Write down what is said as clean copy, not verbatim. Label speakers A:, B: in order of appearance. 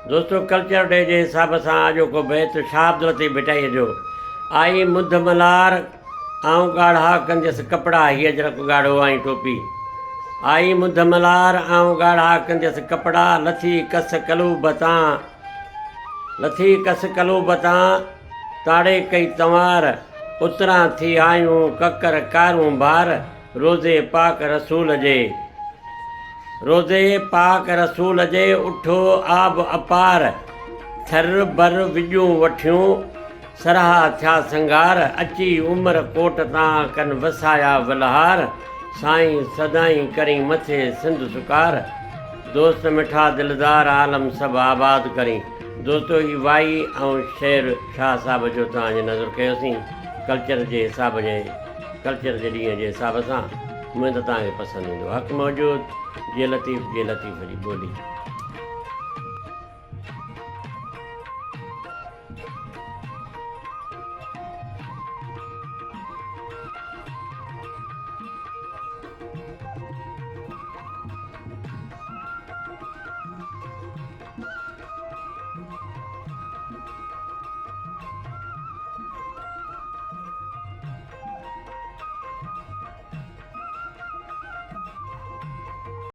A: दोस्तों culture day जे हिसाब सां अॼोको बैत शाह लतीफ़ भिटाईअ जो आई मुद मलार आऊं ॻाढ़ा कंदसि कपिड़ा हीअ अजरक ॻाढ़ो आई टोपी आई मुद मलार आऊं ॻाढ़ा कंदसि कपिड़ा लथी कस कलू बतां ताड़े कई तंवार उतरां थी आयूं ककर कारूं बार रोज़े पाक रसूल जे उठो आब अपार थर बर विॼूं वठियूं सरहा थिया संगार अची उमिरि कोट तां कन वसाया बलहार साईं सदाईं करी मथे सिंध सुकार दोस्त मिठा दिलदार आलम सभु आबाद करी। दोस्तों ही वाई ऐं शेर शाह साहब जो तव्हांजे नज़र कयोसीं कल्चर जे ॾींहं जे हिसाब सां। उमेद तव्हांखे पसंदि ईंदो। हक़ मौजूद जे लतीफ़ जी ॿोली।